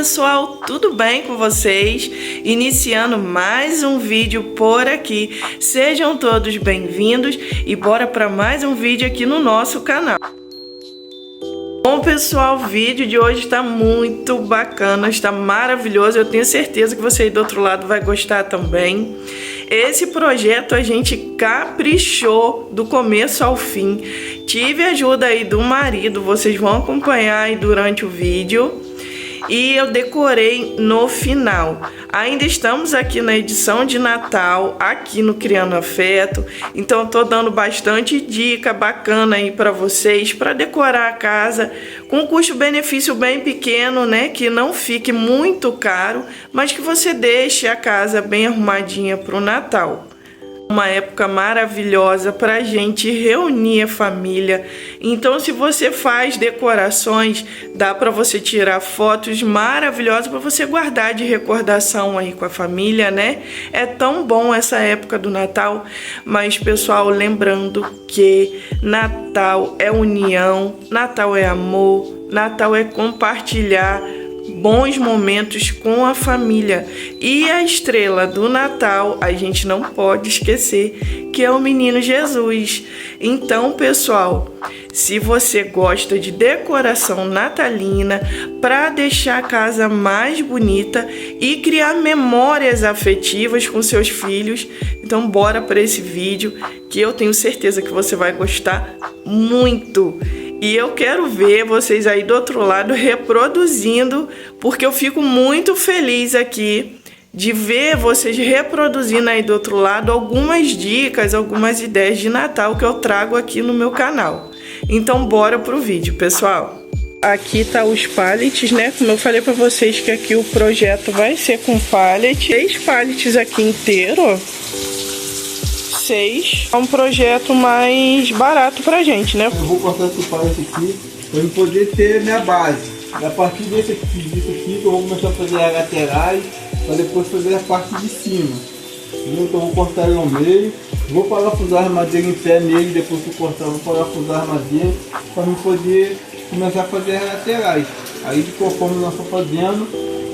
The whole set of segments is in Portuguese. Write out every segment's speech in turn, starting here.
pessoal, tudo bem com vocês? Iniciando mais um vídeo por aqui. Sejam todos bem-vindos e bora para mais um vídeo aqui no nosso canal. Bom, pessoal, o vídeo de hoje está muito bacana, está maravilhoso. Eu tenho certeza que você aí do outro lado vai gostar também. Esse projeto a gente caprichou do começo ao fim. Tive ajuda aí do marido, vocês vão acompanhar aí durante o vídeo. E eu decorei no final. Ainda estamos aqui na edição de Natal, aqui no Criando Afeto. Então eu tô dando bastante dica bacana aí para vocês, para decorar a casa com um custo-benefício bem pequeno, né? Que não fique muito caro, mas que você deixe a casa bem arrumadinha para o Natal. Uma época maravilhosa para a gente reunir a família. Então, se você faz decorações, dá para você tirar fotos maravilhosas para você guardar de recordação aí com a família, né? É tão bom essa época do Natal, mas, pessoal, lembrando que Natal é união, Natal é amor, Natal é compartilhar bons momentos com a família. E a estrela do Natal, a gente não pode esquecer, que é o menino Jesus. Então, pessoal, se você gosta de decoração natalina para deixar a casa mais bonita e criar memórias afetivas com seus filhos, então bora para esse vídeo que eu tenho certeza que você vai gostar muito. E eu quero ver vocês aí do outro lado reproduzindo, porque eu fico muito feliz aqui de ver vocês reproduzindo aí do outro lado algumas dicas, algumas ideias de Natal que eu trago aqui no meu canal. Então bora pro vídeo, pessoal. Aqui tá os pallets, né? Como eu falei pra vocês que aqui o projeto vai ser com pallet. 6 pallets aqui inteiro, ó. 6. É um projeto mais barato pra gente, né? Eu vou cortar esse pallet aqui pra eu poder ter minha base. A partir disso aqui eu vou começar a fazer as laterais para depois fazer a parte de cima. Então eu vou cortar ele ao meio, vou parafusar a armadeira em pé nele, depois que eu cortar eu vou parafusar a armadeira para eu poder começar a fazer as laterais. Aí conforme nós for fazendo,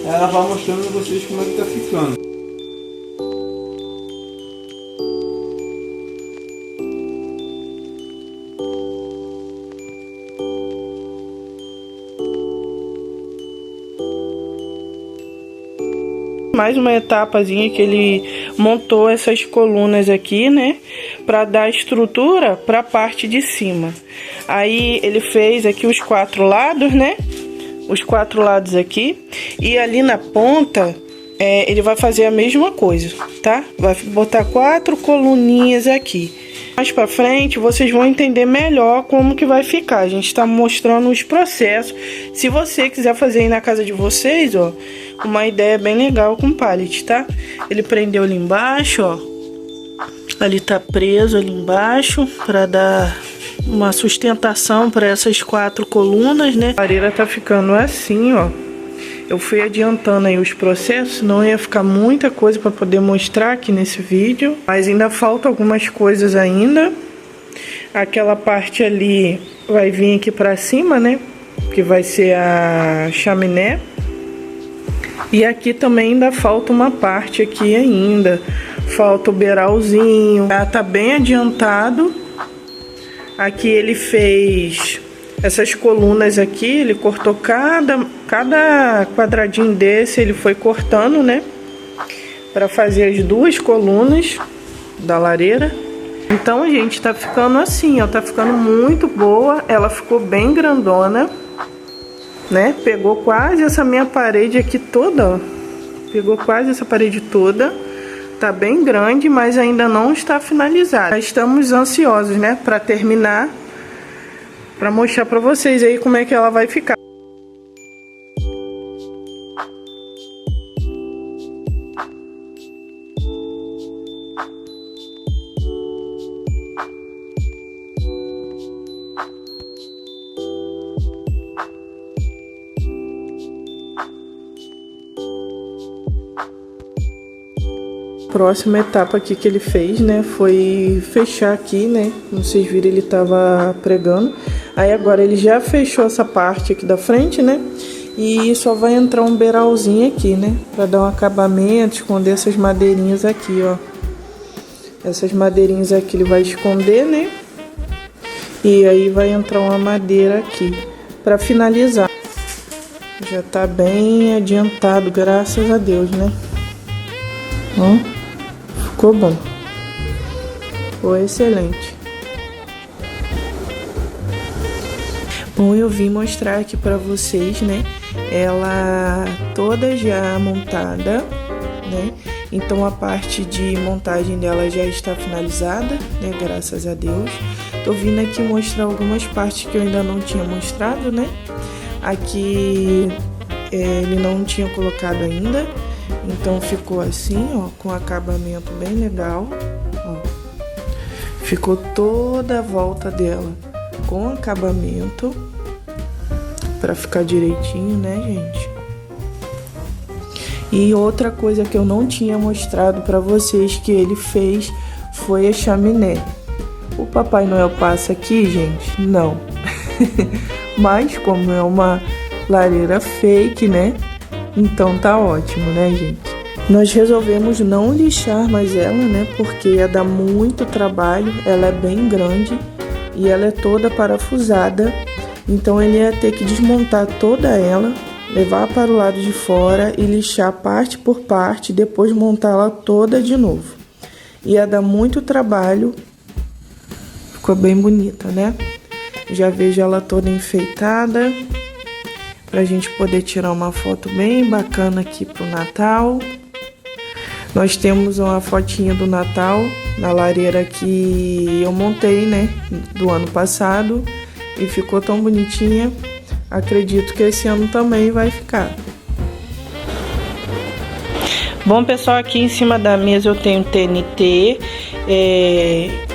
ela vai mostrando a vocês como é que tá ficando. Mais uma etapazinha que ele montou essas colunas aqui, né, para dar estrutura para a parte de cima. Aí ele fez aqui os 4 lados, né, os 4 lados aqui, e ali na ponta ele vai fazer a mesma coisa, tá? Vai botar 4 coluninhas aqui. Mais pra frente vocês vão entender melhor como que vai ficar. A gente tá mostrando os processos. Se você quiser fazer aí na casa de vocês, ó, uma ideia bem legal com pallet, tá? Ele prendeu ali embaixo, ó. Ali tá preso ali embaixo para dar uma sustentação para essas 4 colunas, né? A lareira tá ficando assim, ó. Eu fui adiantando aí os processos, senão ia ficar muita coisa para poder mostrar aqui nesse vídeo. Mas ainda falta algumas coisas ainda. Aquela parte ali vai vir aqui para cima, né? Que vai ser a chaminé. E aqui também ainda falta uma parte aqui ainda. Falta o beiralzinho. Já tá bem adiantado. Aqui ele fez essas colunas aqui, ele cortou cada quadradinho desse, ele foi cortando, né? Para fazer as 2 colunas da lareira. Então, gente, tá ficando assim, ó, tá ficando muito boa. Ela ficou bem grandona, né? Pegou quase essa minha parede aqui toda, ó. Pegou quase essa parede toda. Tá bem grande, mas ainda não está finalizada. Já estamos ansiosos, né, para terminar, para mostrar para vocês aí como é que ela vai ficar. Próxima etapa aqui que ele fez, né, foi fechar aqui, né, como vocês viram ele tava pregando, aí agora ele já fechou essa parte aqui da frente, né, E só vai entrar um beiralzinho aqui, né? Pra dar um acabamento, esconder essas madeirinhas aqui, ó. Essas madeirinhas aqui ele vai esconder, né? E aí vai entrar uma madeira aqui pra finalizar. Já tá bem adiantado, graças a Deus, né? Ó, ficou bom. Ficou excelente. Bom, eu vim mostrar aqui pra vocês, né? Ela toda já montada, né? Então a parte de montagem dela já está finalizada, né? Graças a Deus. Tô vindo aqui mostrar algumas partes que eu ainda não tinha mostrado, né? Aqui ele não tinha colocado ainda, então ficou assim, ó, com acabamento bem legal, ó. Ficou toda a volta dela com acabamento para ficar direitinho, né, gente? E outra coisa que eu não tinha mostrado para vocês que ele fez foi a chaminé. O Papai Noel passa aqui, gente? Não. Mas como é uma lareira fake, né? Então tá ótimo, né, gente? Nós resolvemos não lixar mais ela, né? Porque ia dar muito trabalho. Ela é bem grande e ela é toda parafusada. Então ele ia ter que desmontar toda ela, levar para o lado de fora e lixar parte por parte, depois montá-la toda de novo. Ia dar muito trabalho. Ficou bem bonita, né? Já vejo ela toda enfeitada, pra gente poder tirar uma foto bem bacana aqui pro Natal. Nós temos uma fotinha do Natal na lareira que eu montei, né, do ano passado, e ficou tão bonitinha. Acredito que esse ano também vai ficar. Bom, pessoal, aqui em cima da mesa eu tenho TNT,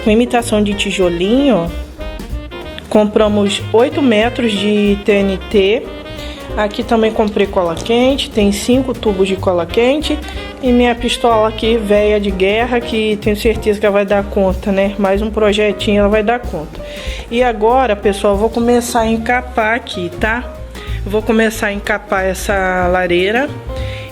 com imitação de tijolinho, ó. Compramos 8 metros de TNT. Aqui também comprei cola quente, tem 5 tubos de cola quente. E minha pistola aqui, velha de guerra, que tenho certeza que ela vai dar conta, né? Mais um projetinho ela vai dar conta. E agora, pessoal, eu vou começar a encapar aqui, tá? Vou começar a encapar essa lareira.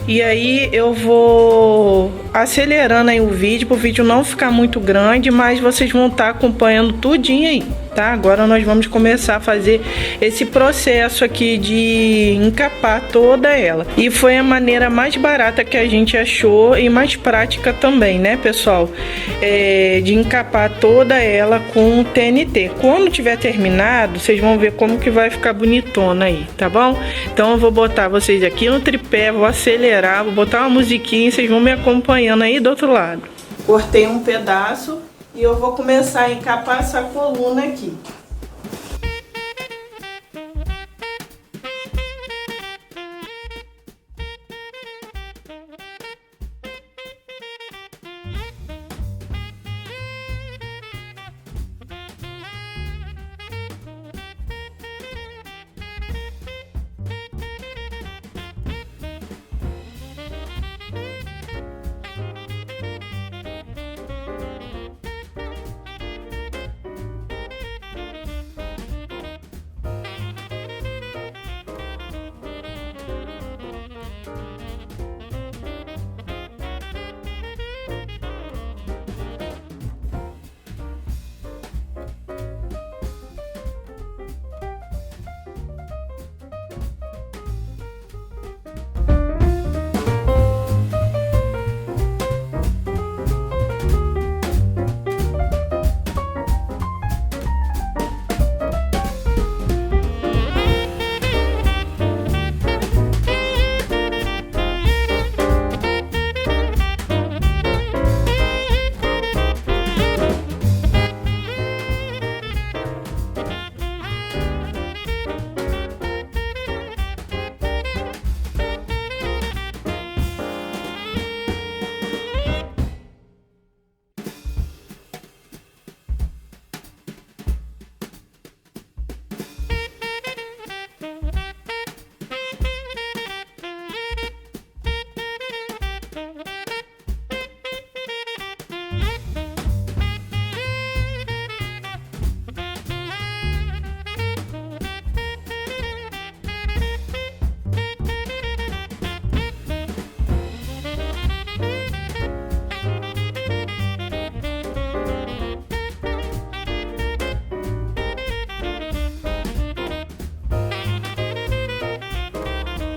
E aí eu vou acelerando aí o vídeo, para o vídeo não ficar muito grande, mas vocês vão estar acompanhando tudinho aí, tá? Agora nós vamos começar a fazer esse processo aqui de encapar toda ela. E foi a maneira mais barata que a gente achou e mais prática também, né, pessoal? De encapar toda ela com TNT. Quando tiver terminado, vocês vão ver como que vai ficar bonitona aí, tá bom? Então eu vou botar vocês aqui no tripé, vou acelerar, vou botar uma musiquinha e vocês vão me acompanhando aí do outro lado. Cortei um pedaço e eu vou começar a encapar essa coluna aqui.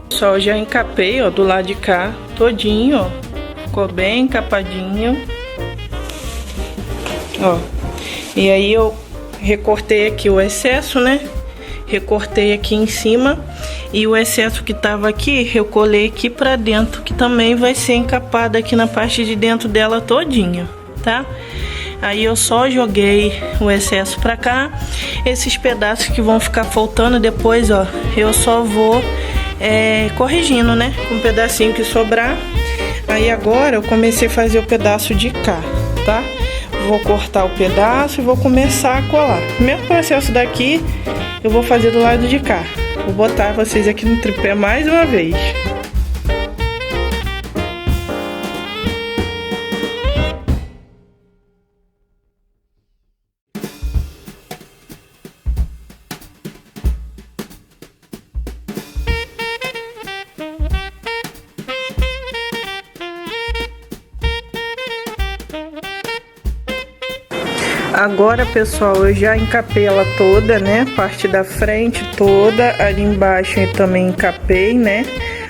Só já encapei, ó, do lado de cá, todinho, ó. Ficou bem encapadinho. Ó. E aí eu recortei aqui o excesso, né? Recortei aqui em cima. E o excesso que tava aqui, eu colei aqui pra dentro, que também vai ser encapado aqui na parte de dentro dela todinha, tá? Aí eu só joguei o excesso pra cá. Esses pedaços que vão ficar faltando depois, ó, eu só vou corrigindo, né? Com um pedacinho que sobrar. Aí agora eu comecei a fazer o pedaço de cá, tá? Vou cortar o pedaço e vou começar a colar. O mesmo processo daqui eu vou fazer do lado de cá. Vou botar vocês aqui no tripé mais uma vez. Agora, pessoal, eu já encapei ela toda, né? Parte da frente toda, ali embaixo eu também encapei, né?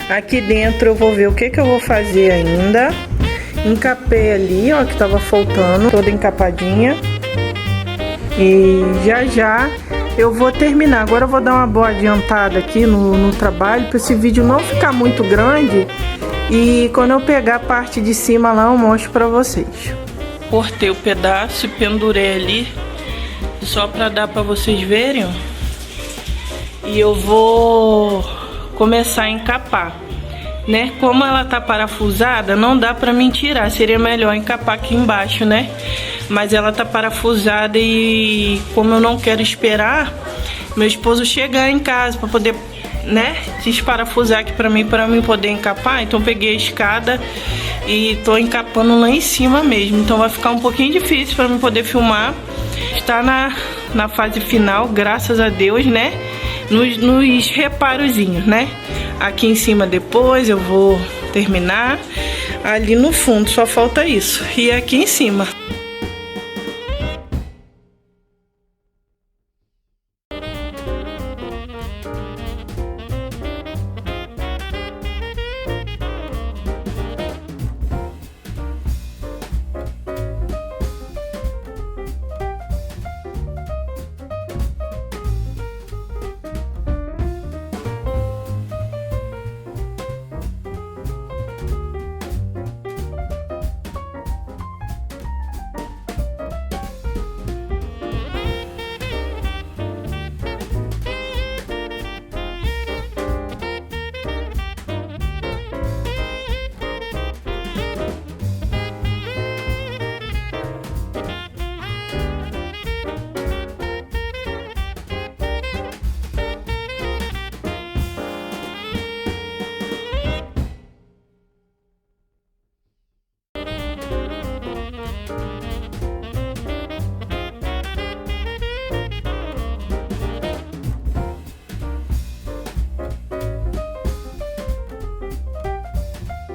Aqui dentro eu vou ver o que eu vou fazer ainda. Encapei ali, ó, que tava faltando, toda encapadinha. E já eu vou terminar. Agora eu vou dar uma boa adiantada aqui no trabalho, para esse vídeo não ficar muito grande. E quando eu pegar a parte de cima lá, eu mostro pra vocês. Cortei o pedaço e pendurei ali, só pra dar pra vocês verem, ó. E eu vou começar a encapar, né? Como ela tá parafusada, não dá pra mim tirar, seria melhor encapar aqui embaixo, né? Mas ela tá parafusada e como eu não quero esperar meu esposo chegar em casa pra poder, né, desparafusar aqui pra mim poder encapar, então eu peguei a escada e tô encapando lá em cima mesmo, então vai ficar um pouquinho difícil pra mim poder filmar. Está na fase final, graças a Deus, né, nos reparozinhos, né. Aqui em cima depois eu vou terminar, ali no fundo só falta isso, e aqui em cima.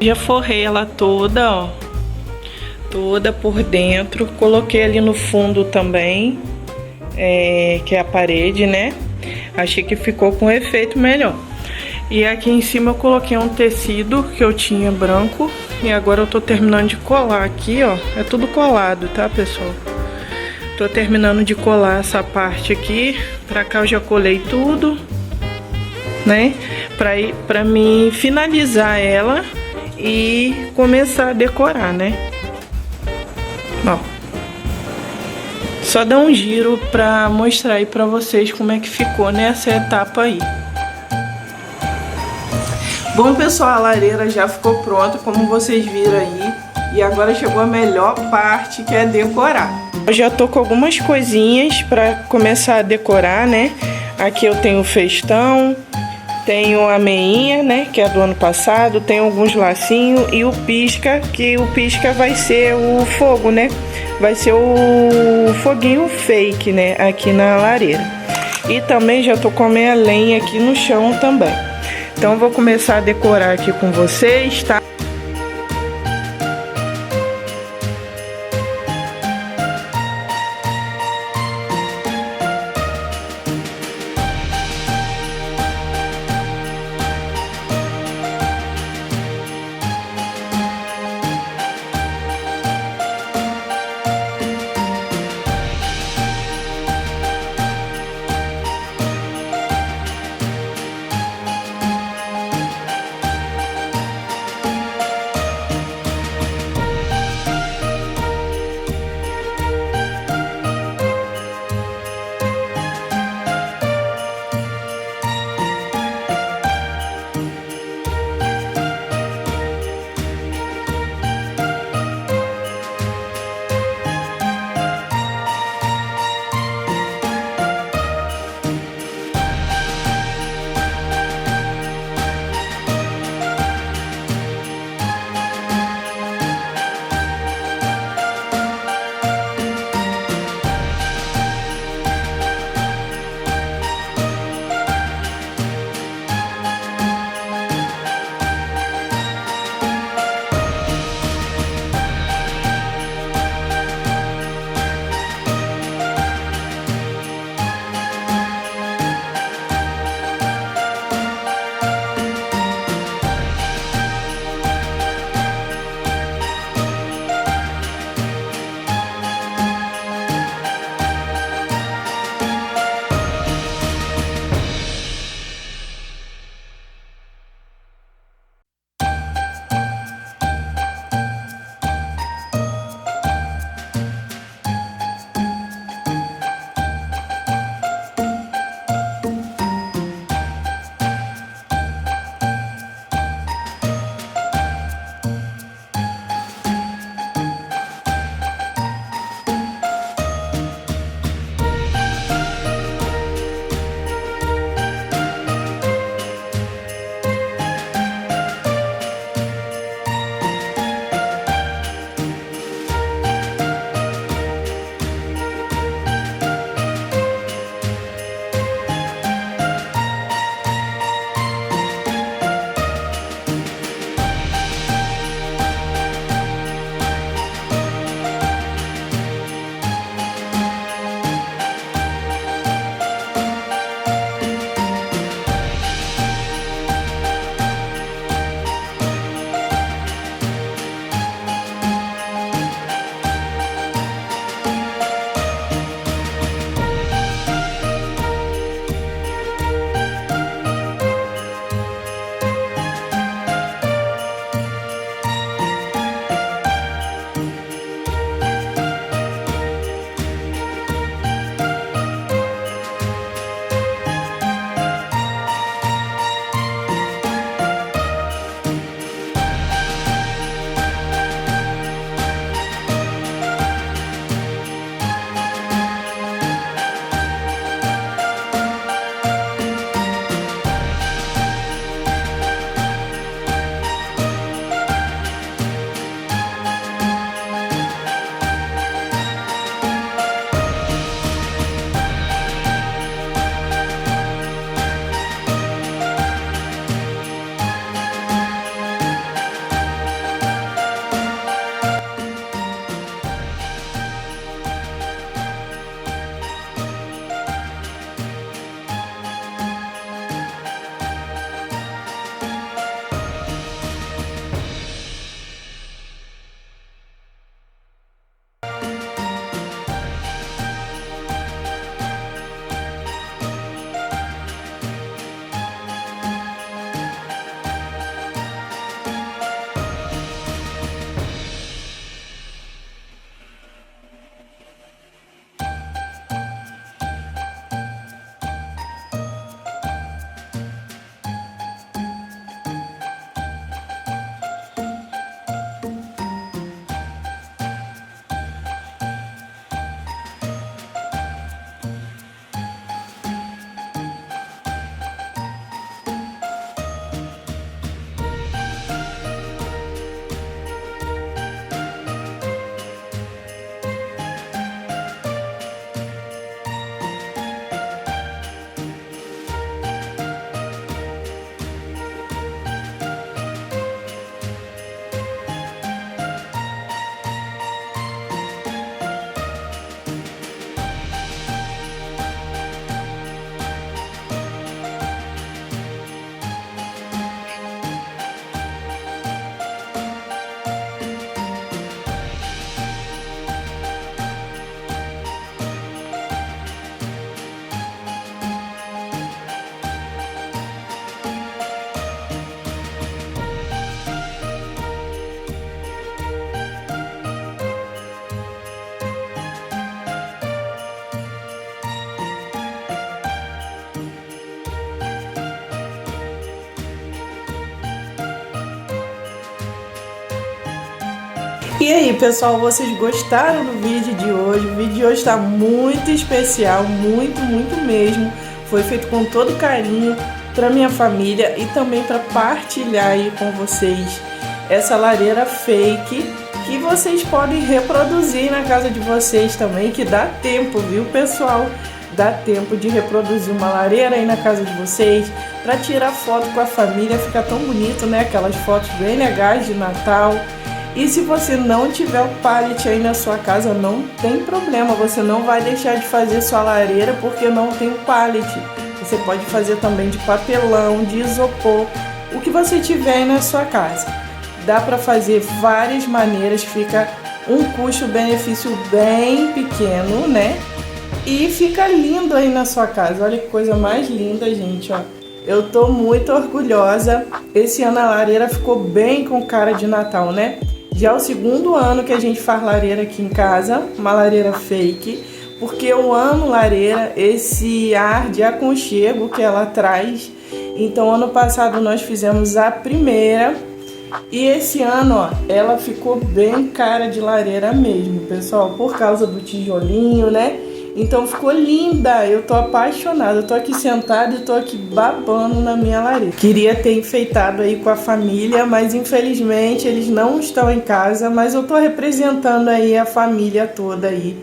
Já forrei ela toda, ó, toda por dentro, coloquei ali no fundo também, que é a parede, né? Achei que ficou com efeito melhor. E aqui em cima eu coloquei um tecido que eu tinha branco e agora eu tô terminando de colar aqui, ó, é tudo colado, tá, pessoal? Tô terminando de colar essa parte aqui, pra cá eu já colei tudo, né? Pra mim finalizar ela e começar a decorar, né? Ó, só dar um giro pra mostrar aí pra vocês como é que ficou nessa etapa aí. Bom, pessoal, a lareira já ficou pronta, como vocês viram aí. E agora chegou a melhor parte, que é decorar. Eu já tô com algumas coisinhas pra começar a decorar, né? Aqui eu tenho o festão, tenho a meinha, né, que é do ano passado, tem alguns lacinhos e o pisca, que o pisca vai ser o fogo, né? Vai ser o foguinho fake, né, aqui na lareira. E também já tô com a minha lenha aqui no chão também. Então vou começar a decorar aqui com vocês, tá? E aí, pessoal, vocês gostaram do vídeo de hoje? O vídeo de hoje está muito especial, muito mesmo. Foi feito com todo carinho para minha família e também para partilhar aí com vocês essa lareira fake que vocês podem reproduzir na casa de vocês também, que dá tempo, viu, pessoal? Dá tempo de reproduzir uma lareira aí na casa de vocês para tirar foto com a família, fica tão bonito, né? Aquelas fotos bem legais de Natal. E se você não tiver o pallet aí na sua casa, não tem problema, você não vai deixar de fazer sua lareira porque não tem o pallet. Você pode fazer também de papelão, de isopor, o que você tiver aí na sua casa. Dá para fazer várias maneiras, fica um custo-benefício bem pequeno, né? E fica lindo aí na sua casa. Olha que coisa mais linda, gente, ó. Eu tô muito orgulhosa. Esse ano a lareira ficou bem com cara de Natal, né? Já é o segundo ano que a gente faz lareira aqui em casa, uma lareira fake, porque eu amo lareira, esse ar de aconchego que ela traz. Então, ano passado nós fizemos a primeira e esse ano, ó, ela ficou bem cara de lareira mesmo, pessoal, por causa do tijolinho, né? Então ficou linda, eu tô apaixonada, eu tô aqui sentada e tô aqui babando na minha lareira. Queria ter enfeitado aí com a família, mas infelizmente eles não estão em casa, mas eu tô representando aí a família toda aí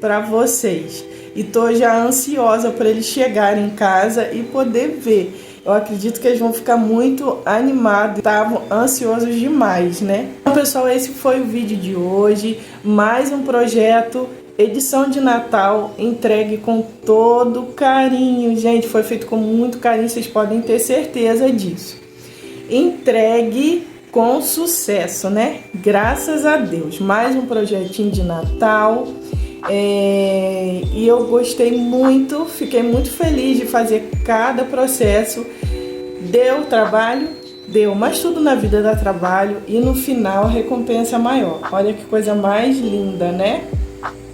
pra vocês. E tô já ansiosa para eles chegarem em casa e poder ver. Eu acredito que eles vão ficar muito animados, estavam ansiosos demais, né? Então, pessoal, esse foi o vídeo de hoje, mais um projeto edição de Natal entregue com todo carinho, gente, foi feito com muito carinho, vocês podem ter certeza disso. Entregue com sucesso, né? Graças a Deus, mais um projetinho de Natal. E eu gostei muito, fiquei muito feliz de fazer cada processo. Deu trabalho? Deu, mas tudo na vida dá trabalho e no final a recompensa maior. Olha que coisa mais linda, né?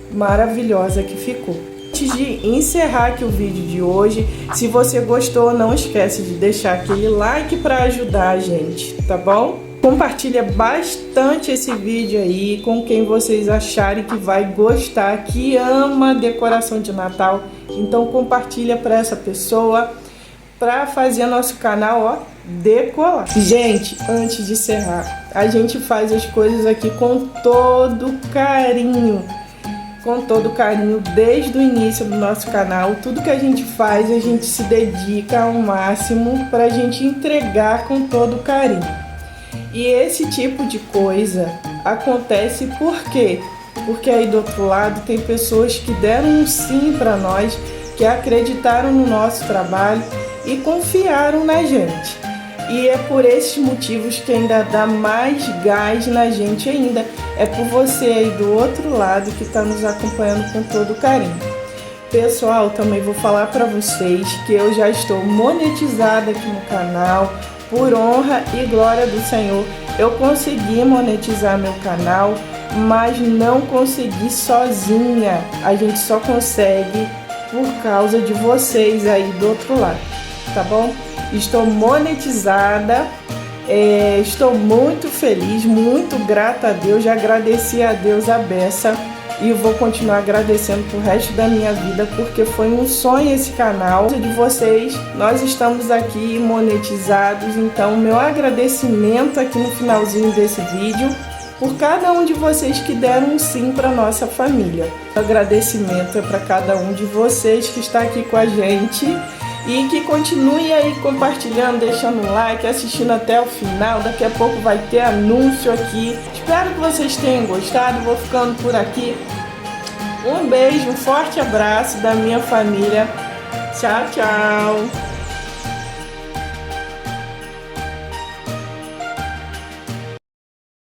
Maravilhosa que ficou. Antes de encerrar aqui o vídeo de hoje, se você gostou, não esquece de deixar aquele like para ajudar a gente, tá bom? Compartilha bastante esse vídeo aí com quem vocês acharem que vai gostar, que ama decoração de Natal. Então compartilha para essa pessoa, para fazer nosso canal, ó, decolar. Gente, antes de encerrar, a gente faz as coisas aqui com todo carinho. Com todo carinho, desde o início do nosso canal, tudo que a gente faz, a gente se dedica ao máximo para a gente entregar com todo carinho. E esse tipo de coisa acontece por quê? Porque aí do outro lado tem pessoas que deram um sim para nós, que acreditaram no nosso trabalho e confiaram na gente. E é por esses motivos que ainda dá mais gás na gente ainda. É por você aí do outro lado que está nos acompanhando com todo carinho. Pessoal, também vou falar para vocês que eu já estou monetizada aqui no canal. Por honra e glória do Senhor, eu consegui monetizar meu canal, mas não consegui sozinha. A gente só consegue por causa de vocês aí do outro lado, tá bom? Estou monetizada, estou muito feliz, muito grata a Deus, já agradeci a Deus a beça e vou continuar agradecendo pro resto da minha vida, porque foi um sonho esse canal de vocês. Nós estamos aqui monetizados, então meu agradecimento aqui no finalzinho desse vídeo por cada um de vocês que deram um sim para nossa família. O agradecimento é para cada um de vocês que está aqui com a gente. E que continue aí compartilhando, deixando um like, assistindo até o final. Daqui a pouco vai ter anúncio aqui. Espero que vocês tenham gostado. Vou ficando por aqui. Um beijo, um forte abraço da minha família. Tchau, tchau.